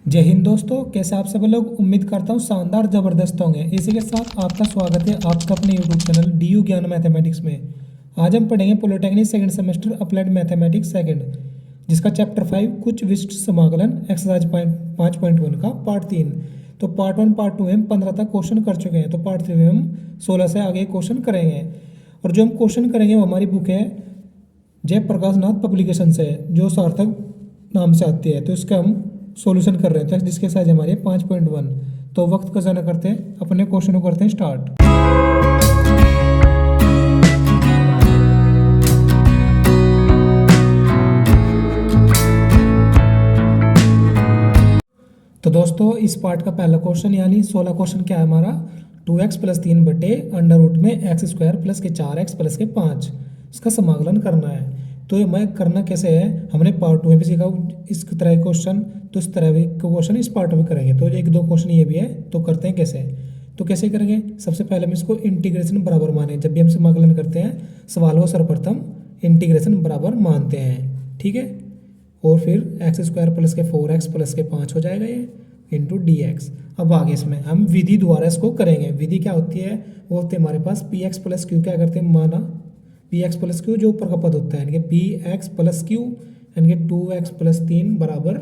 जय हिंद दोस्तों, कैसे आप सब लोग। उम्मीद करता हूँ शानदार ज़बरदस्त होंगे। इसी के साथ आपका स्वागत है आपका अपने यूट्यूब चैनल DU ज्ञान मैथमेटिक्स में। आज हम पढ़ेंगे polytechnic second semester applied mathematics second, जिसका चैप्टर 5 कुछ विशिष्ट समाकलन एक्सरसाइज 5.1 का पार्ट 3। तो पार्ट 1 पार्ट 2 में हम 15 तक क्वेश्चन कर चुके हैं। तो पार्ट 3 में हम 16 से आगे क्वेश्चन करेंगे। और जो हम क्वेश्चन करेंगे वो हमारी बुक है जयप्रकाश नाथ पब्लिकेशन से, जो सार्थक नाम से आती है। तो इसका हम सॉल्यूशन कर रहे थे, जिसके साइज हमारी है 5.1। तो वक्त का ज़ाया करते हैं, अपने क्वेश्चन को करते हैं स्टार्ट। तो दोस्तों, इस पार्ट का पहला क्वेश्चन यानी 16 क्वेश्चन क्या है हमारा, 2x प्लस 3 बटे अंडर रूट में एक्स स्क्वायर प्लस के 4x प्लस के 5, इसका समाकलन करना है। तो ये मैं करना कैसे है, हमने पार्ट 2 में भी सीखा इस तरह के क्वेश्चन, तो इस तरह के क्वेश्चन इस पार्ट में करेंगे। तो एक दो क्वेश्चन ये भी है, तो करते हैं कैसे। तो कैसे करेंगे, सबसे पहले हम इसको इंटीग्रेशन बराबर माने। जब भी हम समाकलन करते हैं सवाल को सर्वप्रथम इंटीग्रेशन बराबर मानते हैं, ठीक है। और फिर एक्स स्क्वायर प्लस के 4x प्लस के 5 हो जाएगा ये इंटू dx। अब आगे इसमें हम विधि द्वारा इसको करेंगे। विधि क्या होती है, वो होती है हमारे पास px प्लस क्यू। क्या करते हैं, माना px प्लस क्यू जो ऊपर का पद होता है, यानी कि px प्लस क्यू यानी कि 2x प्लस 3 बराबर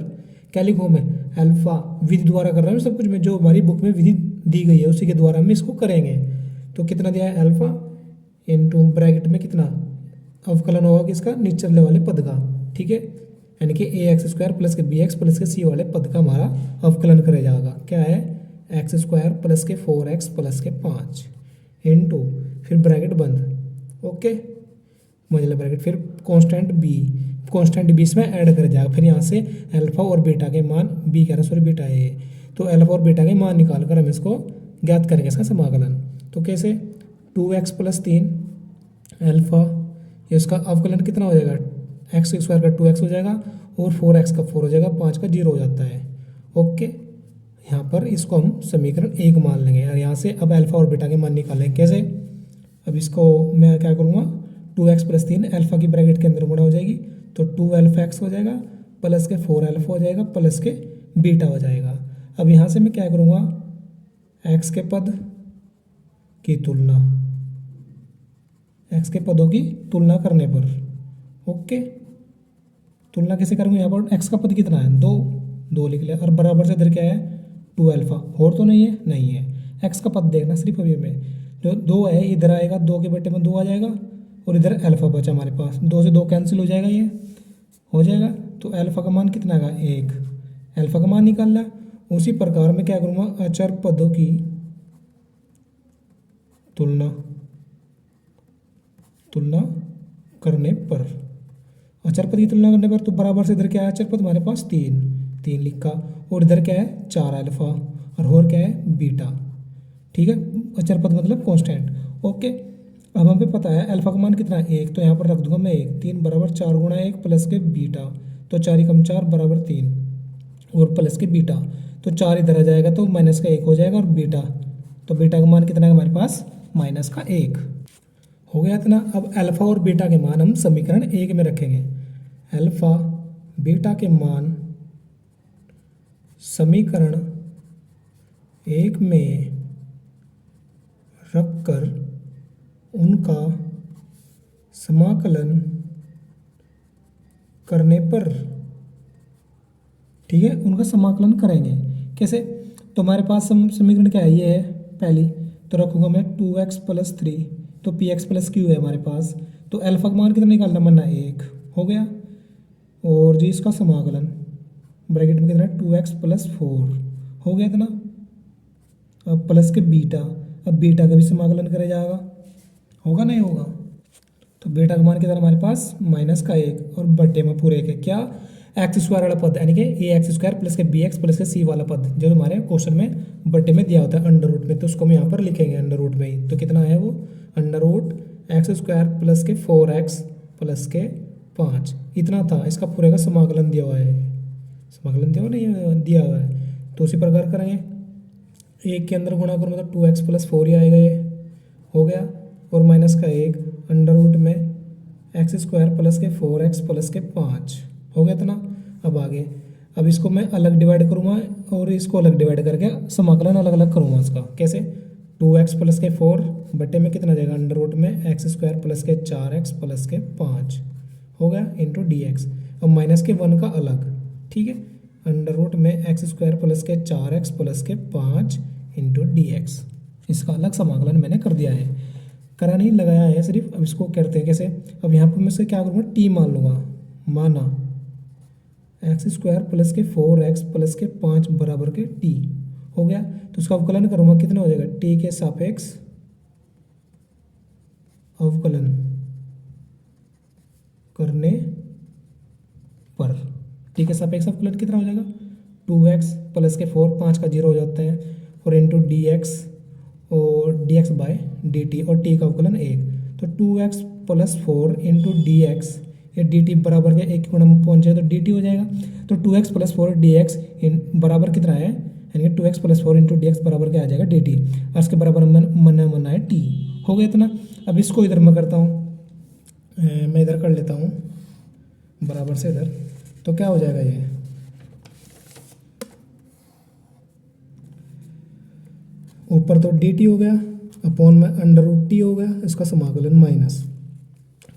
क्या लिखूँ मैं, अल्फा। विधि द्वारा कर रहा हूँ सब कुछ में, जो हमारी बुक में विधि दी गई है उसी के द्वारा हम इसको करेंगे। तो कितना दिया है, अल्फा इंटू ब्रैकेट में कितना अवकलन होगा किसका, निचले वाले पद का, ठीक है। यानी कि ax स्क्वायर प्लस के bx प्लस के c वाले पद का हमारा अवकलन करे जाएगा। क्या है, एक्स स्क्वायर प्लस के 4x प्लस के 5 इंटू फिर ब्रैकेट बंद, ओके, मझले ब्रैकेट, फिर कांस्टेंट b इसमें ऐड कर जाएगा। फिर यहाँ से अल्फा और बीटा के मान, बी कह रहा सॉरी बीटा है, तो अल्फा और बीटा के मान निकाल कर हम इसको ज्ञात करेंगे इसका समाकलन। तो कैसे, 2x प्लस 3 अल्फा, ये उसका अवकलन कितना हो जाएगा, एक्स स्क्वायर का 2x हो जाएगा और 4x का 4 हो जाएगा, 5 का 0 हो जाता है, ओके। यहाँ पर इसको हम समीकरण 1 मान लेंगे। और यहाँ से अब अल्फा और बीटा के मान निकालेंगे कैसे। अब इसको मैं क्या करूँगा, 2x प्लस 3 अल्फा की ब्रैकेट के अंदर गुणा हो जाएगी, तो 2 अल्फा एक्स हो जाएगा प्लस के 4 अल्फा हो जाएगा प्लस के बीटा हो जाएगा। अब यहाँ से मैं क्या करूँगा, एक्स के पद की तुलना, एक्स के पदों की तुलना करने पर, ओके, तुलना कैसे करूँगा। यहाँ पर एक्स का पद कितना है, 2 लिख लिया, और बराबर से इधर क्या है 2 अल्फा, और तो नहीं है, नहीं है। एक्स का पद देखना सिर्फ अभी में, जो 2 है इधर आएगा, 2 के बटे में 2 आ जाएगा, और इधर अल्फा बचा हमारे पास, 2 से 2 कैंसिल हो जाएगा, ये हो जाएगा। तो अल्फा का मान कितना आएगा, 1, अल्फा का मान निकालना। उसी प्रकार मैं क्या करूँगा, अचर पदों की तुलना करने पर, अचर पद की तुलना करने पर, तो बराबर से इधर क्या है, अचर पद हमारे पास 3 लिखा, और इधर क्या है 4 अल्फा, और क्या है बीटा, ठीक है। अचर पद मतलब कांस्टेंट, ओके। अब हमें पता है अल्फा का मान कितना है, 1, तो यहाँ पर रख दूंगा मैं 1, 3 बराबर 4 गुणा 1 प्लस के बीटा, तो 4 कम 4 बराबर 3 और प्लस के बीटा, तो 4 इधर आ जाएगा तो माइनस का 1 हो जाएगा, और बीटा, तो बीटा का मान कितना है हमारे पास, माइनस का 1 हो गया इतना। अब अल्फा और बीटा के मान हम समीकरण 1 में रखेंगे। अल्फा बीटा के मान समीकरण 1 में रखकर उनका समाकलन करने पर, ठीक है, उनका समाकलन करेंगे कैसे। तो हमारे पास समीकरण क्या है, ये है पहली, तो रखूँगा मैं 2x प्लस 3, तो px प्लस क्यू है हमारे पास, तो अल्फा का मान कितना निकालना, बनना 1 हो गया, और जी इसका समाकलन ब्रैकेट में कितना है 2x प्लस 4 हो गया इतना। अब प्लस के बीटा, अब बीटा का भी समाकलन करे जाएगा, होगा नहीं होगा, तो बीटा का मान कितना हमारे पास, माइनस का 1 और बट्टे में पूरे 1 है, क्या, एक्स स्क्वायर वाला पद, यानी कि ए एक्स स्क्वायर प्लस के बी एक्स प्लस के सी वाला पद जो हमारे क्वेश्चन में बट्टे में दिया होता है अंडर रूट में, तो उसको हम यहाँ पर लिखेंगे अंडर रूट में ही। तो कितना है वो, under root x square plus के 4x प्लस के 5 इतना था, इसका पूरे का समाकलन दिया हुआ है, समाकलन दिया हुआ नहीं दिया हुआ है, तो उसी प्रकार करेंगे। 1 के अंदर गुणा करूँ मतलब 2x प्लस 4 ही आएगा, ये हो गया, और माइनस का 1 अंडर रूट में एक्स स्क्वायर प्लस के 4x प्लस के 5 हो गया इतना। अब आगे अब इसको मैं अलग डिवाइड करूँगा और इसको अलग डिवाइड करके समाकलन अलग अलग करूँगा इसका। कैसे? 2x प्लस के 4 बटे में कितना जाएगा अंडर रूट में एक्स स्क्वायर प्लस के 4x प्लस के 5 हो गया इंटू डी एक्स। अब माइनस के 1 का अलग, ठीक है, अंडर रूट में एक्स स्क्वायर प्लस के 4x प्लस के 5 इंटू डी एक्स। इसका अलग समाकलन मैंने कर दिया है, करा नहीं लगाया है सिर्फ। अब इसको करते हैं कैसे? अब यहाँ पर मैं इससे क्या करूँगा, टी मान लूँगा। माना एक्स स्क्वायर प्लस के 4x प्लस के 5 बराबर के टी हो गया। तो उसका अवकलन करूँगा, कितना हो जाएगा, टी के सापेक्ष अवकलन करने पर टी के सापेक्ष अवकलन कितना हो जाएगा, 2x प्लस के 4, 5 का 0 हो जाता है, और इंटू डी एक्स और d x by d t, और टी का अवकलन 1। तो 2x प्लस 4 इंटू डी एक्स, ये डी टी बराबर के 1 गुणा में पहुँच जाए तो डी टी हो जाएगा। तो 2x प्लस 4 डी एक्स बराबर कितना है, यानी कि 2x प्लस 4 इंटू डी एक्स बराबर क्या आ जाएगा, डी टी, और इसके बराबर मना है टी। हो गया इतना। अब इसको इधर मैं करता हूँ, मैं इधर कर लेता हूँ बराबर से इधर, तो क्या हो जाएगा, ये ऊपर तो डी टी हो गया अपॉन में अंडर रूट टी हो गया, इसका समाकलन माइनस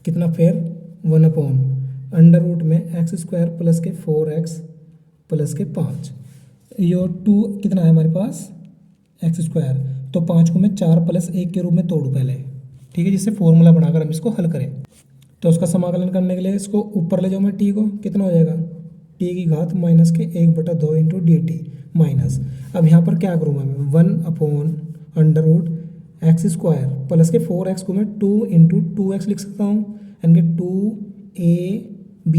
कितना, फिर 1 अपॉन अंडर रूट में एक्स स्क्वायर प्लस के 4x प्लस के 5, ये 2 कितना है हमारे पास एक्स स्क्वायर, तो 5 को मैं 4 प्लस 1 के रूप में तोड़ूँ पहले, ठीक है, जिससे फॉर्मूला बनाकर हम इसको हल करें। तो उसका समाकलन करने के लिए इसको ऊपर ले जाऊँ मैं टी को, कितना हो जाएगा, टी की घात माइनस के 1/2 इंटू डी टी माइनस। अब यहाँ पर क्या करूँगा मैं, 1 upon under root x square plus के 4x को मैं 2 इंटू 2x लिख सकता हूँ, यानी कि 2ab,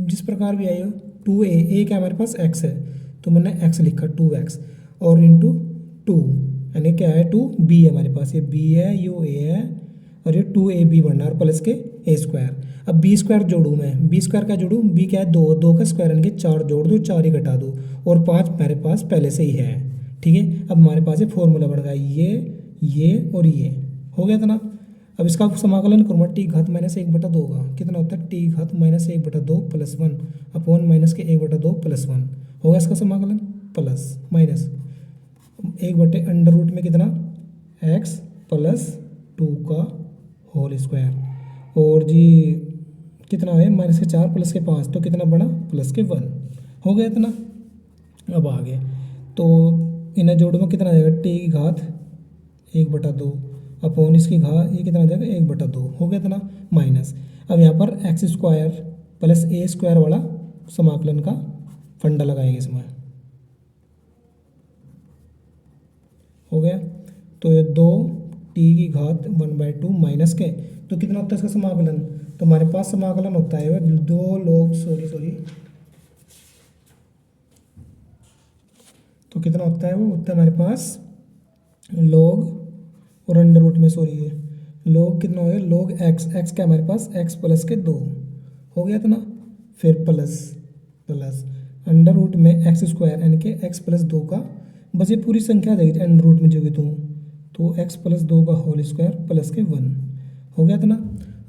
जिस प्रकार भी आई हो, 2a, ए क्या हमारे पास x है तो मैंने x लिखा 2x, और इंटू 2 यानी क्या है 2b है हमारे पास, ये b है, ये a है, और ये 2ab बनना है, और प्लस के a स्क्वायर। अब b स्क्वायर जोड़ूँ मैं, b स्क्वायर क्या जोड़ूँ, b क्या है 2 का स्क्वायर, यानी कि 4 जोड़ दो, 4 ही घटा दो, और 5 मेरे पास पहले से ही है, ठीक है। अब हमारे पास ये फॉर्मूला बन गया, ये और ये हो गया था ना। अब इसका समाकलन करूँगा, टी घात माइनस 1/2 होगा, कितना होता है, टी घात माइनस 1/2 प्लस 1 अपॉन माइनस के 1/2 प्लस 1 होगा इसका समाकलन, प्लस माइनस 1 अंडर रूट में कितना x प्लस 2 का होल स्क्वायर, और जी कितना है माइनस के 4 प्लस के 5, तो कितना बड़ा प्लस के 1 हो गया इतना। अब आगे तो इन्हें जोड़ो, कितना आ जाएगा, टी की घात 1/2 अपॉन इसकी घात, ये कितना आ जाएगा 1/2 हो गया इतना माइनस। अब यहाँ पर एक्स स्क्वायर प्लस ए स्क्वायर वाला समाकलन का फंडा लगाएंगे इसमें, हो गया। तो ये 2 टी की घात 1/2 माइनस के, तो कितना होता है इसका समाकलन, तो हमारे पास समाकलन होता है 2 log तो कितना होता है, वो होता है हमारे पास log और अंडर रूट में है log कितना हो गया, log x, x क्या हमारे पास x प्लस के 2 हो गया था ना, फिर प्लस अंडर रूट में एक्स स्क्वायर यानी कि x प्लस 2 का, बस ये पूरी संख्या आ जाएगी अंडर रूट में जो कि तो x प्लस 2 का होल स्क्वायर प्लस के 1 हो गया था ना।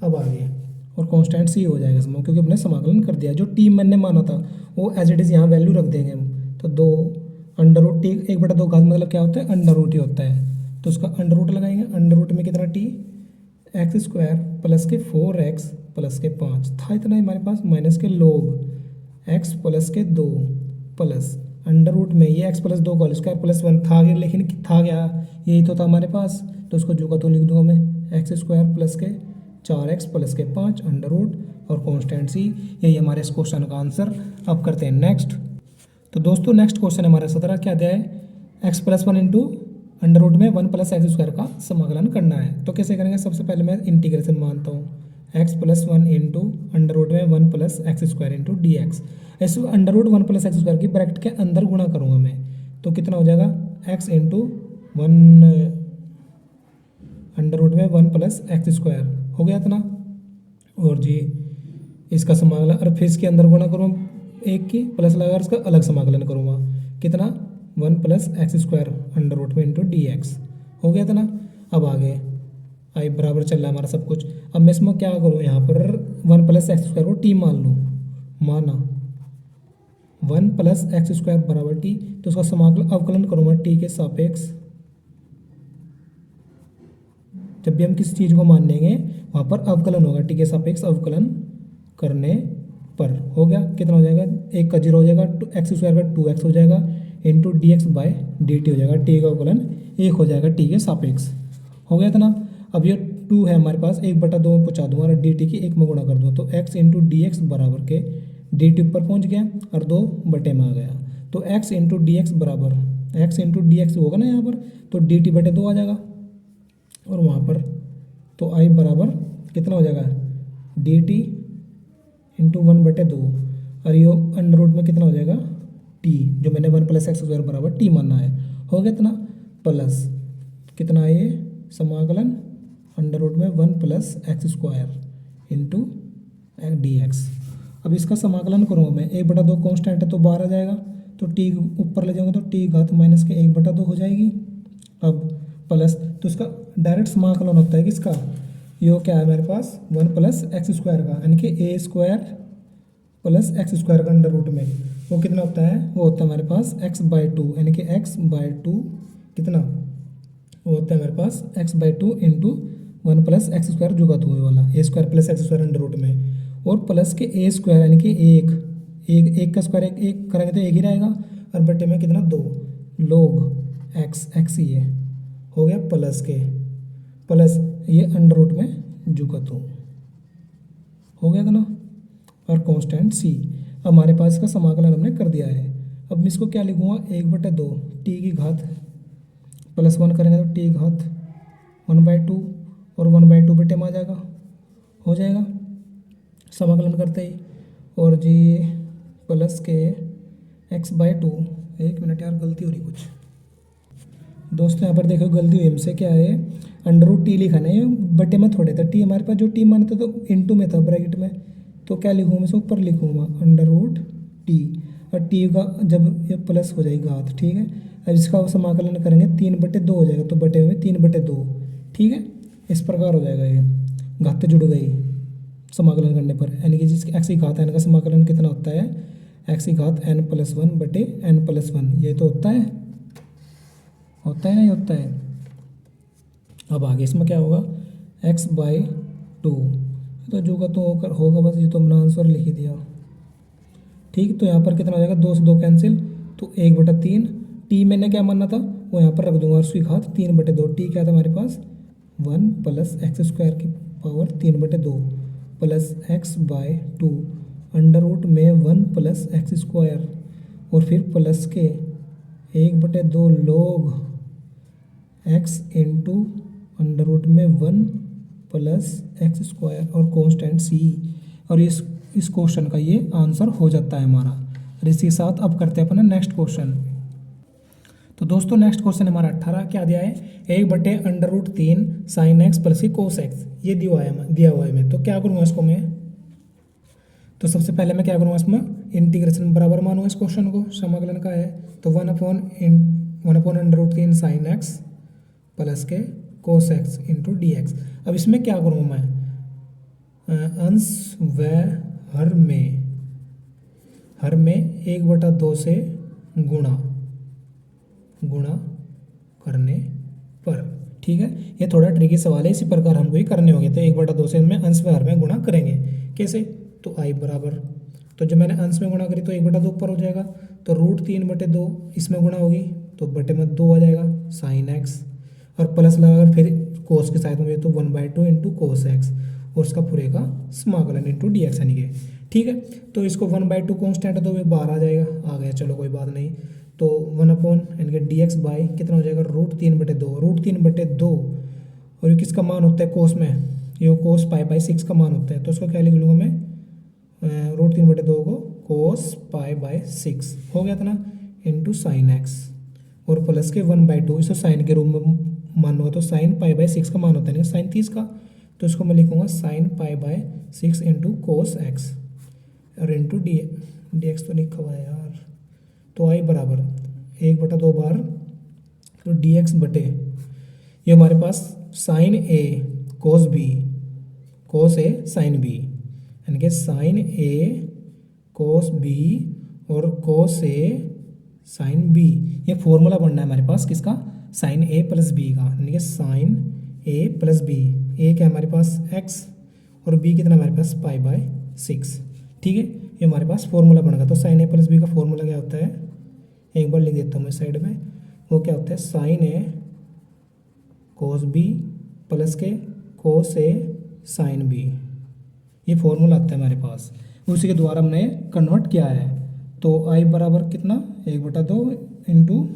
अब आगे और कांस्टेंट सी हो जाएगा इसमें, क्योंकि हमने समाकलन कर दिया, जो टी मैंने माना था वो एज इट इज़ यहाँ वैल्यू रख देंगे हम। तो 2 अंडर रूट टी 1/2 घात मतलब क्या होता है, अंडर रूट ही होता है, तो उसका अंडर रूट लगाएंगे। अंडर रूट में कितना टी एक्स स्क्वायर प्लस के 4x प्लस के 5 था इतना ही हमारे पास, माइनस के log x प्लस के 2 प्लस अंडर रूट में ये x प्लस 2 का स्क्वायर प्लस 1 था, लेकिन था क्या, यही तो था हमारे पास, तो उसको जो का तो लिख दूंगा मैं, एक्स स्क्वायर प्लस के 4x प्लस के 5 अंडर रूट और कॉन्स्टेंट सी। यही हमारे इस क्वेश्चन का आंसर। अब करते हैं नेक्स्ट। तो दोस्तों नेक्स्ट क्वेश्चन हमारा 17 क्या दिया है, x plus 1 into under root में 1 प्लस एक्स स्क्वायर का समाकलन करना है। तो कैसे करेंगे, सबसे पहले मैं इंटीग्रेशन मानता हूँ, x plus 1 into under root में 1 plus x square into d x. ऐसे under root 1 plus x square की ब्रैकेट के अंदर गुणा करूँगा मैं, तो कितना हो जाएगा, एक्स इंटू 1 अंडर रूट में 1 प्लस एक्स स्क्वायर हो गया था ना, और जी इसका समाकलन, और फिर इसके अंदर गुणा करूँ एक की प्लस लगा इसका अलग समाकलन करूँगा, कितना 1 plus x square under root में इंटू डी एक्स हो गया था ना। अब आगे आई बराबर चल रहा है हमारा सब कुछ। अब मैं इसमें क्या करूँ, यहाँ पर 1 प्लस एक्स स्क्वायर को टी मान लूँ, माना वन प्लस एक्स स्क्वायर बराबर टी, तो उसका समाकलन अवकलन करूँगा टी के सापेक्ष। जब भी हम किसी चीज़ को मान लेंगे वहाँ पर अवकलन होगा, टी के सापेक्ष अवकलन करने पर हो गया, कितना हो जाएगा, एक का जीरो हो जाएगा, एक्स स्क्वायर का 2x हो जाएगा into d x by D t हो जाएगा, टी का अवकलन एक हो जाएगा टी के सापेक्ष। हो गया इतना। अब ये 2 है हमारे पास, 1/2 में पहुँचा दूंगा और डी टी की 1 में गुणा कर दूँ, तो x इंटू डी एक्स बराबर के डी टी ऊपर पहुँच गया और 2 बटे में आ गया, तो x इंटू डी एक्स बराबर x इंटू डी एक्स होगा ना यहाँ पर, तो डी टी बटे 2 आ जाएगा और वहाँ पर तो i बराबर कितना हो जाएगा, डी टी इंटू 1/2 और ये अंडर रूट में कितना हो जाएगा t, जो मैंने 1 प्लस एक्स स्क्वायर बराबर t मानना है। हो गया इतना, प्लस कितना है ये समाकलन अंडर रूट में 1 plus x square into d x. अब इसका समाकलन करूँगा मैं, 1/2 कॉन्स्टेंट है तो बाहर आ जाएगा, तो t ऊपर ले जाऊँगा तो t घात माइनस के 1/2 हो जाएगी। अब प्लस, तो इसका डायरेक्ट समाकलन होता है कि इसका यो क्या है मेरे पास 1 प्लस एक्स स्क्वायर का, यानी कि ए स्क्वायर प्लस एक्स स्क्वायर का अंडर रूट में वो कितना होता है, वो होता है हमारे पास x/2, यानी कि x/2 कितना वो होता है मेरे पास x/2 into 1 plus x square जुगा हुए वाला a square plus x square under root में, और प्लस के ए स्क्वायर यानी कि एक का स्क्वायर एक करेंगे तो एक ही रहेगा और बटे में कितना 2 लोग एक्स ही है। हो गया प्लस के प्लस ये अंडर रूट में जुगत हो गया था ना, और कांस्टेंट सी। अब हमारे पास इसका समाकलन हमने कर दिया है। अब मैं इसको क्या लिखूँगा, 1/2 टी की घात प्लस 1 करेंगे तो टी घात 1/2 और 1/2 बटे में आ जाएगा, हो जाएगा समाकलन करते ही, और जी प्लस के x/2, एक मिनट यार गलती हो रही कुछ दोस्तों, यहाँ पर देखो गलती हुई हमसे, क्या है अंडर रूट टी लिखा नहीं बटे में थोड़े था, टी हमारे पास जो टी माना था तो इनटू में था ब्रैकेट में, तो क्या लिखूँगा मैं इसे ऊपर लिखूँगा अंडर रूट टी, और टी का जब ये प्लस हो जाएगी घात, ठीक है। अब इसका समाकलन करेंगे 3/2 हो जाएगा, तो बटे में 3/2, ठीक है, इस प्रकार हो जाएगा, ये घात जुड़ गई समाकलन करने पर, यानी कि जिसकी एक्स की घात n का समाकलन कितना होता है, एक्स की घात n+1 बटे n+1, ये तो होता है नहीं होता है। अब आगे इसमें क्या होगा, x/2, तो जो का तो होगा बस, ये तो हमने आंसर लिख ही दिया, ठीक। तो यहाँ पर कितना हो जाएगा, 2 से 2 कैंसिल, तो 1/3, टी मैंने क्या मानना था वो यहाँ पर रख दूंगा, और उसकी घात 3/2, टी क्या था हमारे पास 1 प्लस एक्स स्क्वायर की power 3/2 plus x/2 under root में 1 प्लस एक्स स्क्वायर, और फिर प्लस के 1/2 लोग x इंटू अंडर रूट में 1 प्लस एक्स स्क्वायर और कांस्टेंट सी, और इस क्वेश्चन का ये आंसर हो जाता है हमारा। और इसी के साथ अब करते हैं अपना नेक्स्ट क्वेश्चन। तो दोस्तों नेक्स्ट क्वेश्चन हमारा 18 क्या दिया है, 1/√3 साइन एक्स प्लस की कोस एक्स, ये दिया हुआ है मैं, तो क्या करूँगा इसको मैं, तो सबसे पहले मैं क्या करूँगा इसमें इंटीग्रेशन बराबर मानूंगा इस क्वेश्चन को, समाकलन का है, तो 1/√3 साइन एक्स प्लस के cos x into d x. अब इसमें क्या करूँगा मैं, अंश व हर में 1/2 से गुणा करने पर, ठीक है। ये थोड़ा ट्रिकी सवाल है, इसी प्रकार हमको ये करने होंगे, तो 1/2 से में अंश व हर में गुणा करेंगे, कैसे, तो i बराबर, तो जब मैंने अंश में गुणा करी तो 1/2 ऊपर हो जाएगा, तो √3/2 इसमें गुणा होगी तो बटे में 2 आ जाएगा साइन एक्स, और प्लस लगाकर फिर कोस के साथ में तो 1/2 इंटू कोस एक्स, और उसका पूरे का समाकलन इंटू डी एक्स यानी कि, ठीक है। तो इसको 1/2 कॉन्स्टेंट है तो वे बाहर आ जाएगा, आ गया, चलो कोई बात नहीं, तो 1 यानी कि डी एक्स बाई कितना हो जाएगा √3/2, और ये किसका मान होता है कोस में, ये कोस π/6 का मान होता है, तो इसको क्या लिख लूँगा मैं, √3/2 को कोस π/6 हो गया था ना, इंटू साइन एक्स, और प्लस के 1/2, इसको साइन के रूप में मान होगा तो साइन π/6 का मान होता है, साइन 30 का, तो इसको मैं लिखूँगा साइन π/6 इंटू कोस एक्स और इंटू डी एक्स तो लिखा हुआ है यार, तो आई बराबर 1/2 बार तो डी एक्स बटे ये हमारे पास साइन ए कोस बी, कोस ए साइन बी, यानी कि साइन ए कोस बी और कोस ए साइन बी। ये फॉर्मूला बनना है हमारे पास किसका, साइन ए प्लस बी का, यानी कि साइन ए प्लस बी। ए क्या हमारे पास एक्स और बी कितना हमारे पास पाई/6। ठीक है, ये हमारे पास फॉर्मूला बनेगा। तो साइन ए प्लस बी का फॉर्मूला क्या होता है, एक बार लिख देता हूँ मैं साइड में। वो क्या होता है, साइन ए कोस बी प्लस के कोस ए साइन बी। ये फॉर्मूला आता है हमारे पास, उसी के द्वारा हमने कन्वर्ट किया है। तो आई बराबर कितना, 1/2 इंटू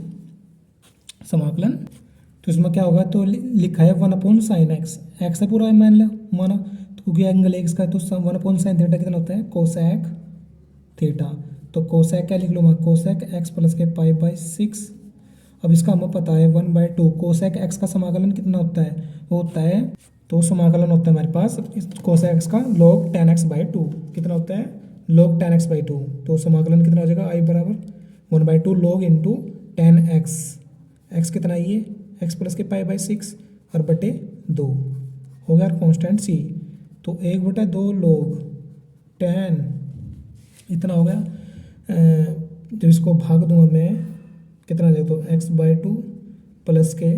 समाकलन। तो इसमें क्या होगा, तो लिखा है 1/sin x। एक्स है पूरा मान लो, माना तो क्योंकि एंगल एक्स का, तो 1/sin थीटा कितना होता है, कोसेक थीटा। तो कोसेक क्या लिख लो मैं, कोसेक एक्स प्लस के पाई/6। अब इसका हमें पता है 1/2 कोसेक एक्स का समाकलन कितना होता है, वो होता है, तो समाकलन होता है हमारे पास कोसेक एक्स का log 10x/2 कितना होता है, log 10x/2। तो समाकलन कितना हो जाएगा, आई बराबर 1/2 log इंटू 10x। एक्स कितना है ये, एक्स प्लस के पाई/6 और बटे 2 हो गया कॉन्स्टेंट सी। तो 1/2 log 10 इतना हो गया। जब इसको भाग दूंगा मैं कितना आ जाएगा, तो x/2 प्लस के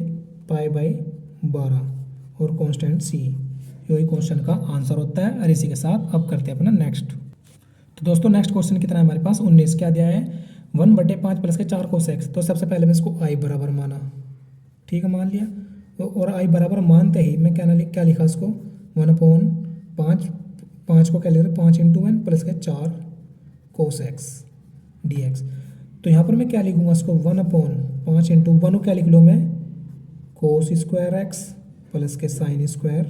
पाई/12 और कांस्टेंट सी। यही क्वेश्चन का आंसर होता है। और इसी के साथ अब करते हैं अपना नेक्स्ट। तो दोस्तों नेक्स्ट क्वेश्चन कितना है हमारे पास, 19। क्या दिया है, 1/5 प्लस के 4 कोस एक्स। तो सबसे पहले मैं इसको आई बराबर माना, ठीक है, मान लिया। और आई बराबर मानते ही मैं क्या लिखा इसको, 1/5, 5 को क्या लिख रहा है, 5 × 1 प्लस के 4 कोस एक्स dx। तो यहाँ पर मैं क्या लिखूंगा इसको, 1/5 इंटू 1 क्या लिख लो मैं, कोस स्क्वायर एक्स प्लस के साइन स्क्वायर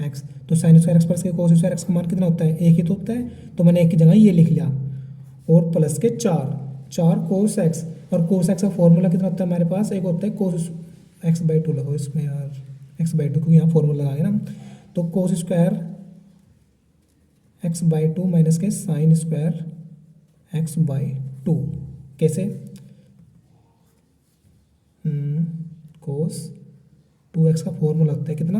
एक्स। तो साइन स्क्वायर एक्स प्लस के कोस स्क्वायर एक्स का मान कितना होता है, एक ही तो होता है, तो मैंने एक की जगह ये लिख लिया। और प्लस के 4 कोस एक्स। और कोस एक्स का फॉर्मूला कितना होता है हमारे पास, एक होता है कोस x/2 लगाओ इसमें यार, x/2 क्योंकि यहाँ फॉर्मूला लगाएंगे ना। तो कोस स्क्वायर x/2 माइनस के साइन स्क्वायर x/2। कैसे, कोस 2x का फॉर्मूला होता है कितना,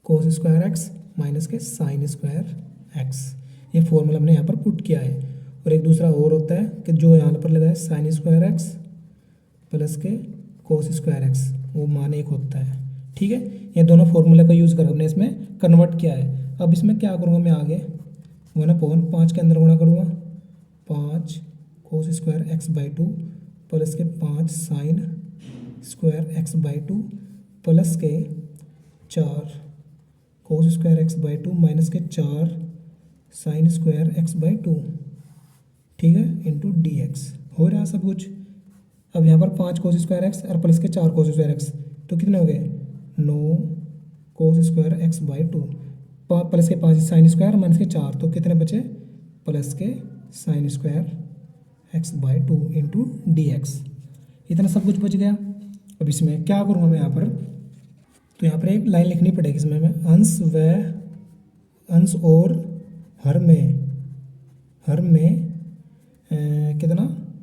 कोस स्क्वायर एक्स माइनस के साइन स्क्वायर एक्स। ये फॉर्मूला हमने यहाँ पर पुट किया है। और एक दूसरा और होता है कि जो यहाँ पर लगा है साइन स्क्वायर एक्स प्लस के कोस स्क्वायर एक्स, वो मान एक होता है। ठीक है, ये दोनों फॉर्मूले का यूज़ कर हमने इसमें कन्वर्ट किया है। अब इसमें क्या करूँगा मैं आगे, 1/5 के अंदर गुणा करूँगा, 5 कोस स्क्वायर x/2 प्लस के 5 साइन स्क्वायर x/2 प्लस के 4 कोस स्क्वायर x/2 माइनस के 4 साइन स्क्वायर x/2, ठीक है, इंटू dx। हो रहा सब कुछ। अब यहाँ पर 5 कोस स्क्वायर एक्स और प्लस के 4 कोस स्क्वायर एक्स, तो कितने हो गए, 9 कोस स्क्वायर x/2 प्लस के 5 साइन स्क्वायर माइनस के 4, तो कितने बचे, प्लस के sine square x/2 into dx। इतना सब कुछ बच गया। अब इसमें क्या करूँगा मैं यहाँ पर, तो यहाँ पर एक लाइन लिखनी पड़ेगी इसमें मैं, अंश और हर में कितना,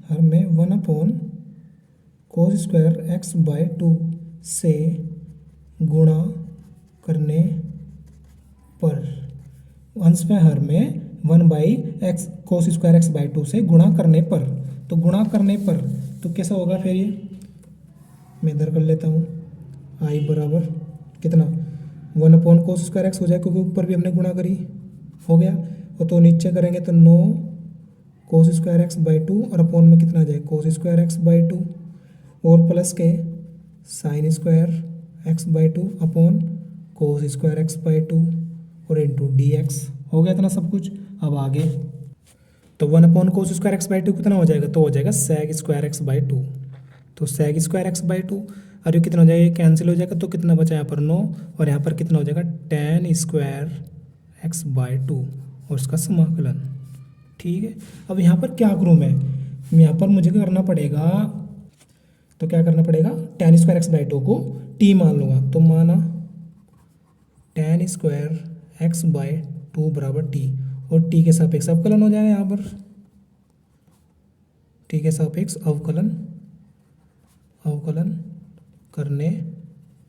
हर में 1/cos स्क्वायर x/2 से गुणा करने पर, अंश में हर में 1/x cos स्क्वायर x/2 से गुणा करने पर। तो गुणा करने पर तो कैसा होगा फिर, ये मैं इधर कर लेता हूँ, आई बराबर कितना, 1/cos स्क्वायर एक्स हो जाए क्योंकि ऊपर भी हमने गुणा करी, हो गया। और तो नीचे करेंगे तो 9 cos स्क्वायर x/2 और अपॉन में कितना आ जाए, cos स्क्वायर x/2 और प्लस के sine square x/2 upon cos square x/2 और इंटू dx। हो गया इतना सब कुछ। अब आगे तो 1/cos स्क्वायर x/2 कितना हो जाएगा, तो हो जाएगा sec स्क्वायर x/2। तो sec स्क्वायर x/2 और ये कितना हो जाएगा, ये कैंसिल हो जाएगा, तो कितना बचा यहाँ पर 9 और यहाँ पर कितना हो जाएगा tan स्क्वायर x/2 और उसका समाकलन। ठीक है, अब यहाँ पर क्या करूँ मैं, यहाँ पर मुझे करना पड़ेगा, तो क्या करना पड़ेगा, tan स्क्वायर x/2 को t मान लूँगा। तो माना tan स्क्वायर x/2 बराबर t, और t के सापेक्ष अवकलन हो जाएगा यहाँ पर, t के सापेक्ष अवकलन करने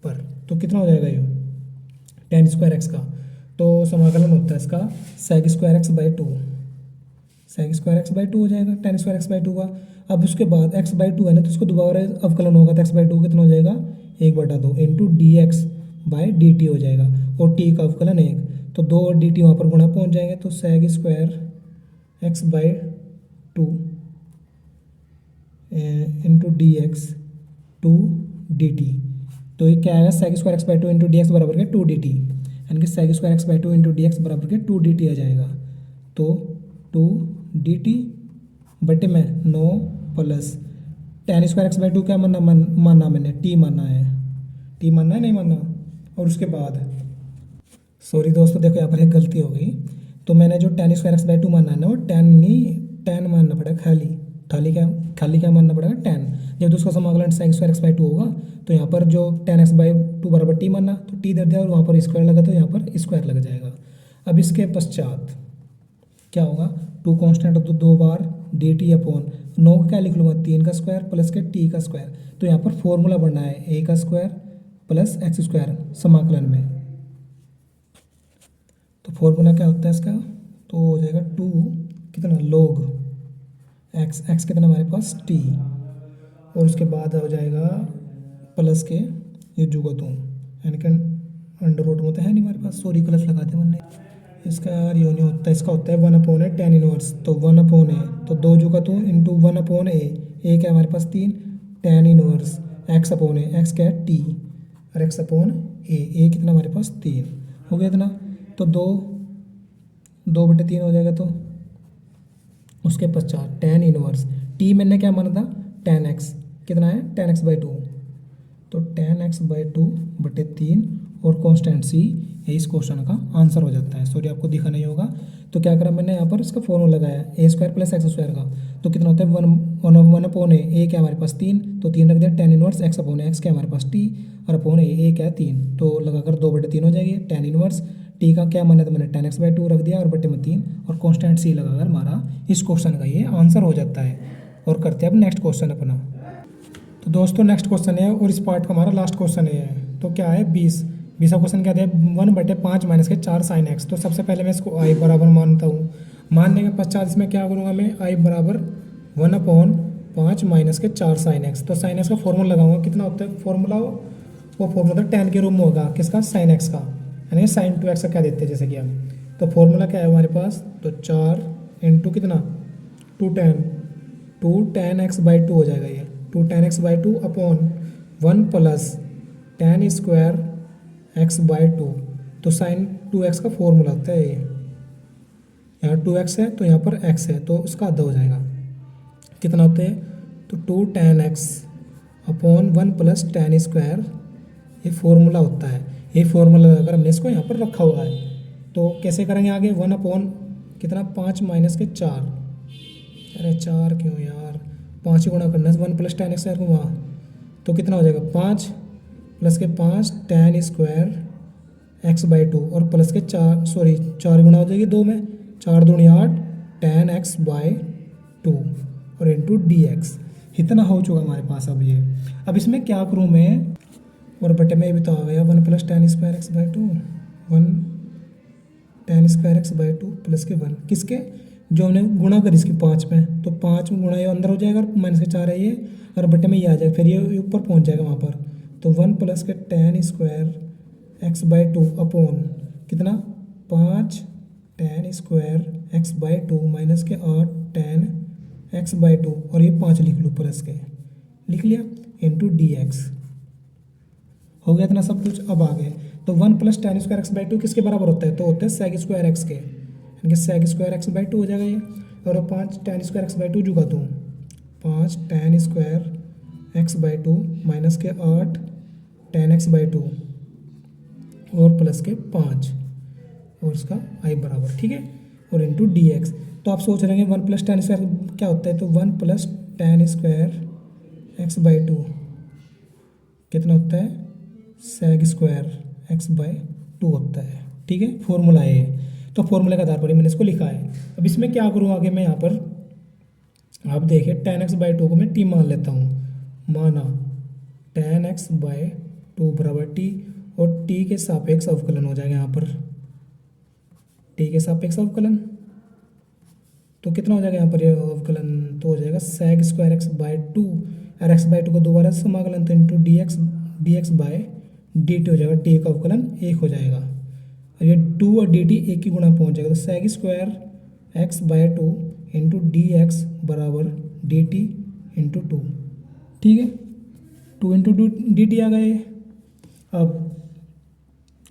पर तो कितना हो जाएगा, ये tan स्क्वायर x का, तो समाकलन होता है इसका sec square x/2, sec square x by two हो जाएगा tan square x by two का। अब उसके बाद एक्स बाई टू है ना, तो उसको दोबारा अवकलन होगा तो एक्स बाई टू कितना हो जाएगा 1/2 into d x by D t हो जाएगा, और टी का अवकलन 1, तो 2 और डी टी वहाँ पर गुणा पहुँच जाएंगे, तो sec square x by two into d x two d t, तो ये क्या आएगा sec square x by two into d x बराबर के 2 डी टी, यानी कि sec square x by two into d x बराबर के 2 डी टी आ जाएगा। तो 2 डी टी बटे में 9 plus ten square x by to क्या माना मैंने टी माना है, टी मानना है नहीं मानना। और उसके बाद सॉरी दोस्तों देखो यहाँ पर एक गलती हो गई, तो मैंने जो ten square x by to मानना है ना वो टेन नहीं टेन मानना पड़ेगा, खाली क्या मानना पड़ेगा 10। जब तो उसका समाकलन sec square x by two होगा तो यहाँ पर जो टेन एक्स बाई टू बराबर टी मानना, तो टी दे दिया और वहाँ पर स्क्वायर लगा तो यहाँ पर स्क्वायर लग जाएगा। अब इसके पश्चात क्या होगा, टू कॉन्स्टेंट तो 2 बार डी टी अपॉन 9 का क्या लिख लूँगा 3 का स्क्वायर प्लस के टी का स्क्वायर, तो यहाँ पर फॉर्मूला बनना है ए का स्क्वायर प्लस एक्स स्क्वायर समाकलन में। तो फॉर्मूला क्या होता है इसका, तो हो जाएगा 2 कितना log एक्स कितना हमारे पास टी, और उसके बाद हो जाएगा प्लस के ये जुगतों, यानी कि अंडर रूट में तो है नहीं हमारे पास, सॉरी प्लस लगाते मैंने इसका यार ये नहीं होता, इसका होता है 1/a टेन इनवर्स, तो 1/a तो 2 जुगतों इंटू 1/a, ए क्या है हमारे पास 3 टेन इनवर्स एक्स अपॉन ए, एक्स क्या है टी और एक्स अपॉन ए कितना हमारे पास 3 हो गया इतना, तो 2/3 हो जाएगा। तो उसके पश्चात टेन इनवर्स टी मैंने क्या माना था 10x कितना है 10x बाई टू, तो 10x बाई टू बटे 3 और कॉन्स्टेंट सी, ये इस क्वेश्चन का आंसर हो जाता है। सॉरी आपको दिखा नहीं होगा, तो क्या करा मैंने यहाँ पर इसका फॉर्मूला लगाया ए स्क्वायर प्लस एक्स स्क्वायर का, तो कितना होता है 1 अपॉन ए क्या हमारे पास 3, तो 3 रख दिया tan inverse x upon x क्या हमारे पास टी और अपॉन ए क्या है 3, तो लगाकर 2/3 हो जाएगी टेन इनवर्स टी का क्या माना था मैंने 10x बाई टू रख दिया और बटे में 3 और कांस्टेंट सी लगाकर हमारा इस क्वेश्चन का ये आंसर हो जाता है। और करते हैं अब नेक्स्ट क्वेश्चन अपना। तो दोस्तों नेक्स्ट क्वेश्चन है और इस पार्ट का हमारा लास्ट क्वेश्चन है, तो क्या है 20वां क्वेश्चन क्या है 1/5 माइनस के 4 साइन एक्स। तो सबसे पहले मैं इसको आई बराबर मानता हूँ, मानने के पश्चात इसमें क्या करूँगा मैं आई बराबर 1/5 माइनस के 4 साइन एक्स। तो साइन एक्स का फॉर्मूला लगाऊंगा, कितना होता है फॉर्मूला, वो फॉर्मूला था 10 के रूप में होगा किसका साइन एक्स का, यानी साइन 2x का क्या देते हैं जैसे कि हम, तो फॉर्मूला क्या है हमारे पास, तो 4 इंटू कितना 2 10x बाई टू हो जाएगा, ये 2 10x by two upon 1 plus 10 square x by to, तो साइन 2x का फॉर्मूला होता है ये, यहाँ 2x है तो यहाँ पर x है तो उसका आधा हो जाएगा, कितना होता है तो 2 10x अपॉन 1 प्लस 10 स्क्वायर, ये फॉर्मूला होता है। ये फॉर्मूला अगर हमने इसको यहाँ पर रखा हुआ है, तो कैसे करेंगे आगे 1 अपॉन कितना 5 माइनस के 4, अरे 4 क्यों यार 5 ही गुणा करना है 1 प्लस 10 स्क्वायर को वहाँ, तो कितना हो जाएगा 5 प्लस के 5 10 स्क्वायर एक्स बाई टू और प्लस के 4 गुणा हो जाएगी 2 में, 4 दूनी 8 10x बाई टू और इंटू डी एक्स, इतना हो चुका हमारे पास। अब इसमें क्या करूँ मैं, और बटे में ये भी तो आ गया 1 plus 10 square x by to 1 10 square x by two plus के 1 किसके जो हमने गुणा कर इसकी 5 में, तो 5 गुणा ये अंदर हो जाएगा माइनस के 4 है ये, और बटे में ये आ जाएगा फिर ये ऊपर पहुंच जाएगा वहाँ पर, तो 1 प्लस के 10 square x by two upon कितना 5 10 square x by to minus के 8 10 एक्स बाई टू और ये 5 लिख लूँ प्लस के लिख लिया इंटू डी एक्स, हो गया इतना सब कुछ। अब आ गए तो 1 plus 10 square x by to किसके बराबर होता है, तो होता है सेक स्क्वायर एक्स के, यानी कि sec square x by two हो जाएगा ये, और 5 10 स्क्वायर एक्स बाई टू जुगा दूँ 5 10 square x by to minus के 8 10 एक्स बाई टू और प्लस के 5 और इसका आई बराबर ठीक है, और इंटू डी एक्स। तो आप सोच रहे हैं 1 प्लस 10 स्क्वायर क्या होता है, तो 1 plus 10 square x by two कितना होता है sec square x by two होता है, ठीक है फॉर्मूला है ये, तो फॉर्मूले के आधार पर ही मैंने इसको लिखा है। अब इसमें क्या करूँ आगे मैं यहाँ पर, आप देखिए 10x बाई टू को मैं टी मान लेता हूँ, माना 10x बाई टू बराबर टी, और टी के सापेक्ष अवकलन हो जाएगा यहाँ पर, टी के सापेक्ष अवकलन, तो कितना हो जाएगा यहाँ पर ये अवकलन, तो हो जाएगा सेक स्क्वायर एक्स बाय 2 और एक्स बाय 2 को दोबारा से समाकलन, तो into d x by d t हो जाएगा, टी का अवकलन 1 हो जाएगा और ये 2 और डी टी 1 की गुणा पहुँच जाएगा, तो sec square x by 2 into d x बराबर डी टी इंटू 2। ठीक है, 2 इंटू डी टी आ गए। अब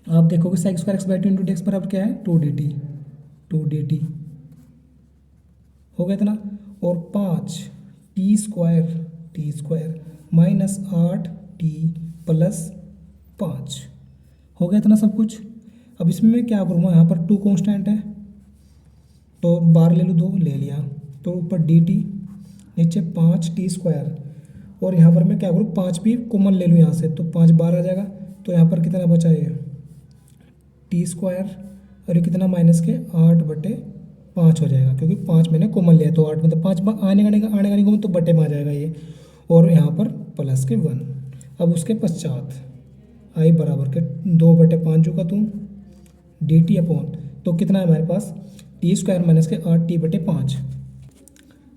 आप देखोगे sec square x by 2 into d x बराबर क्या है, 2 डी टी हो गया इतना, और 5 T square minus 8 T plus 5 हो गया इतना सब कुछ। अब इसमें मैं क्या करूँगा, यहाँ पर 2 कांस्टेंट है तो बार ले लूँ, 2 ले लिया, तो ऊपर डी टी नीचे 5 टी स्क्वायर, और यहाँ पर मैं क्या करूँ 5 भी कॉमन ले लूँ यहाँ से, तो 5 बार आ जाएगा, तो यहाँ पर कितना बचा है टी स्क्वायर और ये कितना माइनस के 8/5 हो जाएगा, क्योंकि 5 मैंने कॉमन लिया, तो 8 मतलब 5 आने का नहीं कॉमन, तो बटे में आ जाएगा ये, और यहाँ पर प्लस के 1। अब उसके पश्चात आई बराबर के 2/5 जो का तुम डी टी अपॉन, तो कितना है हमारे पास टी स्क्वायर माइनस के 8t/5,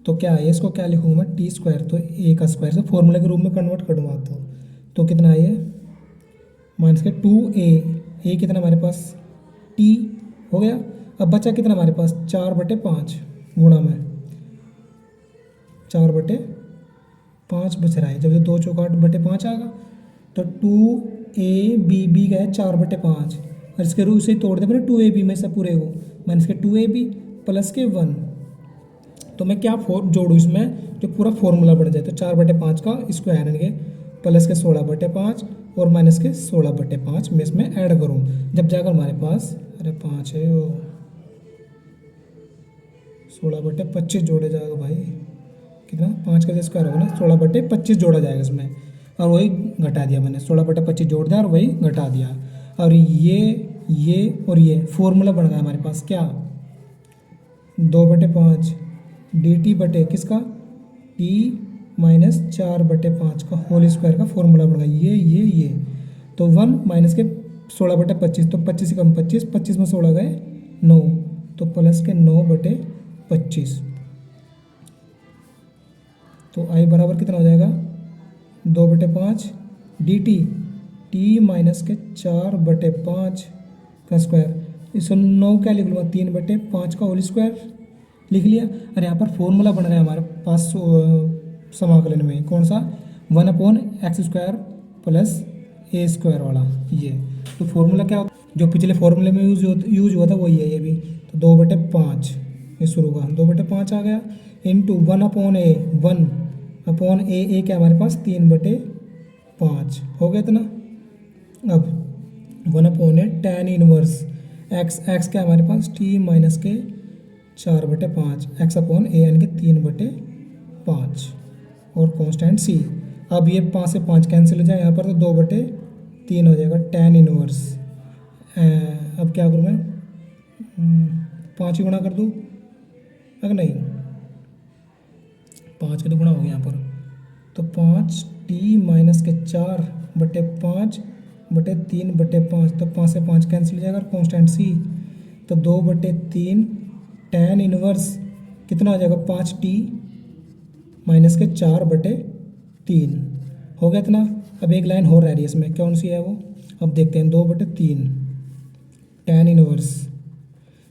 तो क्या है इसको क्या लिखूँगा मैं, टी स्क्वायर, तो ए का स्क्वायर से फॉर्मूले के रूप में कन्वर्ट करूँगा, तो कितना है ये माइनस के 2a कितना हमारे पास टी हो गया। अब बचा कितना हमारे पास 4/5 गुणा में 4/5 बच रहा है, जब ये 2 चौका 8/5 आएगा, तो 2ab का है 4/5 और इसके रूप से तोड़ दे मैंने 2ab में से पूरे को माइनस के 2ab प्लस के 1, तो मैं क्या जोड़ूँ इसमें, जो पूरा फॉर्मूला बन जाए, तो 4/5 का स्क्वायर यानी कि प्लस के 16/5 और माइनस के 16/5 मैं इसमें ऐड करूँ, जब जाकर हमारे पास 5 है वो 16/25 जोड़ा जाएगा भाई, कितना 5 का स्क्वायर होगा ना, 16/25 जोड़ा जाएगा इसमें, और वही घटा दिया मैंने, 16/25 जोड़ दिया और वही घटा दिया, और ये और ये फॉर्मूला बन गया हमारे पास क्या 2/5 डी टी बटे किसका टी माइनस 4/5 का होल स्क्वायर का फॉर्मूला बन गया, ये तो 1 माइनस के 16/25, तो 25 से कम 25 में 16 गए 9, तो प्लस के 9/25, तो आई बराबर कितना हो जाएगा 2/5 डी टी माइनस के 4/5 का स्क्वायर, इस 9 क्या लिख लूँगा 3/5 का होल स्क्वायर लिख लिया, और यहाँ पर फॉर्मूला बन गया हमारे पास समाकलन में कौन सा 1/x² प्लस a² वाला ये, तो फॉर्मूला क्या होता है जो पिछले फॉर्मूले में यूज हुआ था वही है ये भी, तो 2/5 ये शुरू का 2/5 आ गया इंटू 1/a क्या हमारे पास 3/5 हो गया इतना। अब 1/a tan इनवर्स x क्या हमारे पास t माइनस के 4/5 x/a यानी कि 3/5 और कांस्टेंट c। अब ये 5 से 5 कैंसिल हो जाए यहाँ पर, तो 2/3 हो जाएगा tan इनवर्स। अब क्या करूँ मैं 5 ही गुणा कर दूँ, अगर नहीं 5 का तो गुणा हो गया यहाँ पर, तो 5t माइनस के 4/5 बटे 3/5, तो 5 से 5 कैंसिल हो जाएगा, कांस्टेंट c, तो 2/3 tan इनवर्स कितना हो जाएगा 5t माइनस के 4/3 हो गया इतना। अब एक लाइन हो रह रही है इसमें, कौन सी है वो, अब देखते हैं 2/3 tan इनवर्स,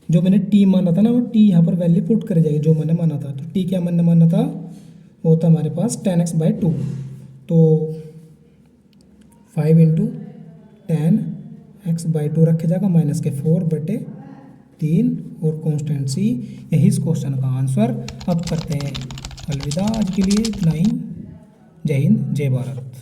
जो मैंने t माना था ना वो t यहाँ पर वैल्यू पुट कर जाएगी जो मैंने माना था, तो t क्या मैंने माना था वो था हमारे पास tan x/2, तो 5 इंटू tan x/2 रखे जाएगा माइनस के 4/3 और कांस्टेंट c, यही इस क्वेश्चन का आंसर। अब करते हैं अलविदा, आज के लिए इतना ही। जय हिंद जय भारत।